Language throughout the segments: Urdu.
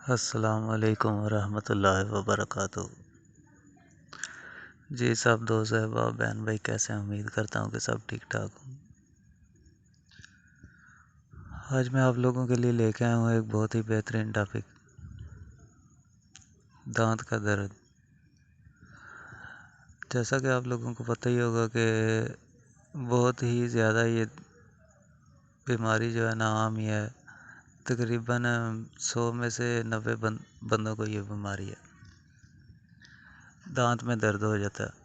السلام علیکم ورحمۃ اللہ وبرکاتہ۔ جی سب دوست احباب بہن بھائی کیسے ہیں؟ امید کرتا ہوں کہ سب ٹھیک ٹھاک ہوں۔ آج میں آپ لوگوں کے لیے لے کے آیا ہوں ایک بہت ہی بہترین ٹاپک، دانت کا درد۔ جیسا کہ آپ لوگوں کو پتہ ہی ہوگا کہ بہت ہی زیادہ یہ بیماری جو ہے نا عام ہی ہے، تقریباً 100 میں سے 90 بندوں کو یہ بیماری ہے، دانت میں درد ہو جاتا ہے۔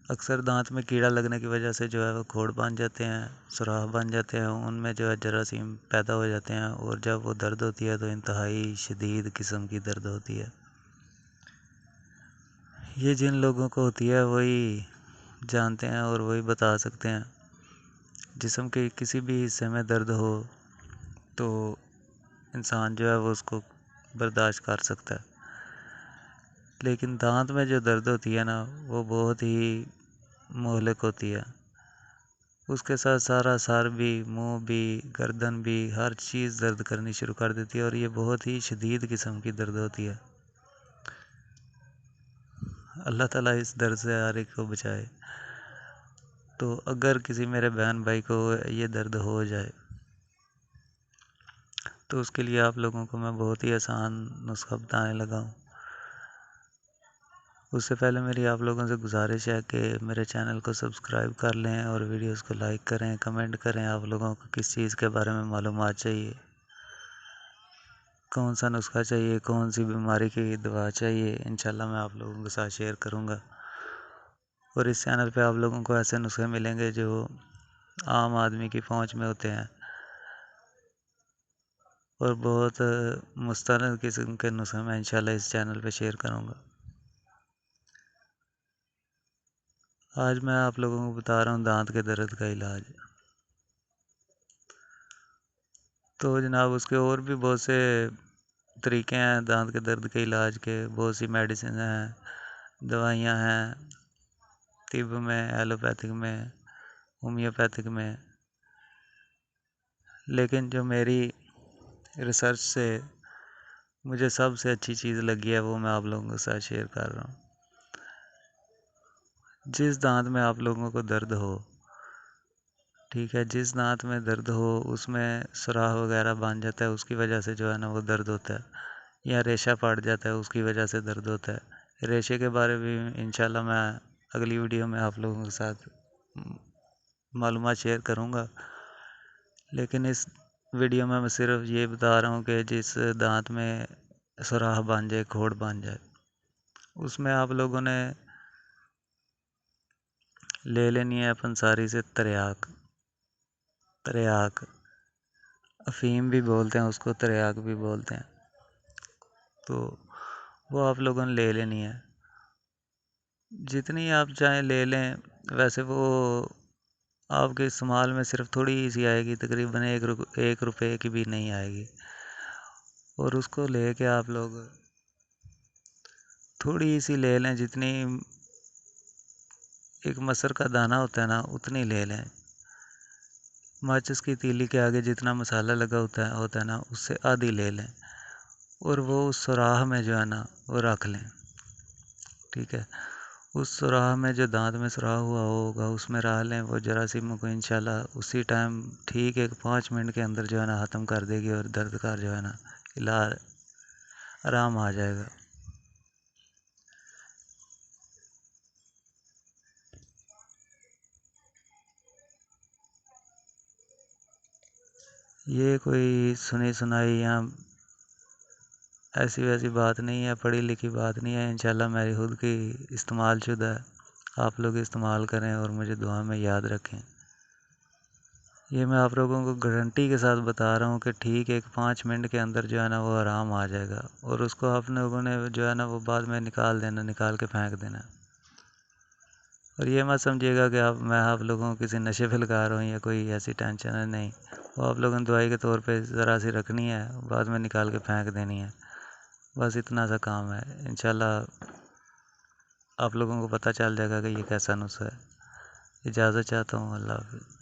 اکثر دانت میں کیڑا لگنے کی وجہ سے جو ہے وہ کھوڑ بن جاتے ہیں، سوراخ بن جاتے ہیں، ان میں جو ہے جراثیم پیدا ہو جاتے ہیں، اور جب وہ درد ہوتی ہے تو انتہائی شدید قسم کی درد ہوتی ہے۔ یہ جن لوگوں کو ہوتی ہے وہی جانتے ہیں اور وہی بتا سکتے ہیں۔ جسم کے کسی بھی حصے میں درد ہو تو انسان جو ہے وہ اس کو برداشت کر سکتا ہے، لیکن دانت میں جو درد ہوتی ہے نا وہ بہت ہی مہلک ہوتی ہے۔ اس کے ساتھ سارا سر بھی، منہ بھی، گردن بھی، ہر چیز درد کرنی شروع کر دیتی ہے، اور یہ بہت ہی شدید قسم کی درد ہوتی ہے۔ اللہ تعالیٰ اس درد سے ہر ایک کو بچائے۔ تو اگر کسی میرے بہن بھائی کو یہ درد ہو جائے تو اس کے لیے آپ لوگوں کو میں بہت ہی آسان نسخہ بتانے لگا ہوں۔ اس سے پہلے میری آپ لوگوں سے گزارش ہے کہ میرے چینل کو سبسکرائب کر لیں اور ویڈیوز کو لائک کریں، کمنٹ کریں۔ آپ لوگوں کو کس چیز کے بارے میں معلومات چاہیے، کون سا نسخہ چاہیے، کون سی بیماری کی دوا چاہیے، انشاءاللہ میں آپ لوگوں کے ساتھ شیئر کروں گا۔ اور اس چینل پہ آپ لوگوں کو ایسے نسخے ملیں گے جو عام آدمی کی پہنچ میں ہوتے ہیں، اور بہت مستند قسم کے نسخے میں انشاءاللہ اس چینل پہ شیئر کروں گا۔ آج میں آپ لوگوں کو بتا رہا ہوں دانت کے درد کا علاج۔ تو جناب اس کے اور بھی بہت سے طریقے ہیں دانت کے درد کے علاج کے، بہت سی میڈیسن ہیں، دوائیاں ہیں، طب میں، ایلوپیتھک میں، ہومیوپیتھک میں، لیکن جو میری ریسرچ سے مجھے سب سے اچھی چیز لگی ہے وہ میں آپ لوگوں کے ساتھ شیئر کر رہا ہوں۔ جس دانت میں آپ لوگوں کو درد ہو، ٹھیک ہے، جس دانت میں درد ہو اس میں سوراخ وغیرہ بن جاتا ہے، اس کی وجہ سے جو ہے نا وہ درد ہوتا ہے، یا ریشہ پڑ جاتا ہے اس کی وجہ سے درد ہوتا ہے۔ ریشے کے بارے میں انشاءاللہ میں اگلی ویڈیو میں آپ لوگوں کے ساتھ معلومات شیئر کروں گا، لیکن اس ویڈیو میں صرف یہ بتا رہا ہوں کہ جس دانت میں سوراخ بن جائے، کھوڑ بن جائے، اس میں آپ لوگوں نے لے لینی ہے پنساری سے تریاک، افیم بھی بولتے ہیں اس کو، تریاک بھی بولتے ہیں، تو وہ آپ لوگوں نے لے لینی ہے۔ جتنی آپ چاہیں لے لیں، ویسے وہ آپ کے استعمال میں صرف تھوڑی سی آئے گی، تقریباً 1 روپے کی بھی نہیں آئے گی، اور اس کو لے کے آپ لوگ تھوڑی سی لے لیں، جتنی ایک مسر کا دانہ ہوتا ہے نا اتنی لے لیں۔ ماچس کی تیلی کے آگے جتنا مسالہ لگا ہوتا ہے نا اس سے آدھی لے لیں، اور وہ اس سوراخ میں جو ہے نا وہ رکھ لیں، ٹھیک ہے۔ اس سوراخ میں جو دانت میں سوراخ ہوا ہوگا اس میں رہ لیں، وہ جراثیموں کو انشاءاللہ اسی ٹائم ٹھیک 5 منٹ کے اندر جو ہے نا ختم کر دے گی، اور درد کا جو ہے نا علاج آرام آ جائے گا۔ یہ کوئی سنی سنائی یا ایسی ویسی بات نہیں ہے، پڑھی لکھی بات نہیں ہے، انشاءاللہ میری خود کی استعمال شدہ ہے۔ آپ لوگ استعمال کریں اور مجھے دعا میں یاد رکھیں۔ یہ میں آپ لوگوں کو گارنٹی کے ساتھ بتا رہا ہوں کہ ٹھیک 5 منٹ کے اندر جو ہے نا وہ آرام آ جائے گا، اور اس کو آپ لوگوں نے جو ہے نا وہ بعد میں نکال کے پھینک دینا۔ اور یہ مت سمجھیے گا کہ میں آپ لوگوں کو کسی نشے پہ لگا رہا ہوں یا کوئی ایسی ٹینشن ہے، نہیں، وہ آپ لوگوں نے دوائی کے طور پہ ذرا سی رکھنی ہے، بعد میں نکال کے پھینک دینی ہے، بس اتنا سا کام ہے۔ انشاءاللہ آپ لوگوں کو پتہ چل جائے گا کہ یہ کیسا نسخہ ہے۔ اجازت چاہتا ہوں، اللہ حافظ۔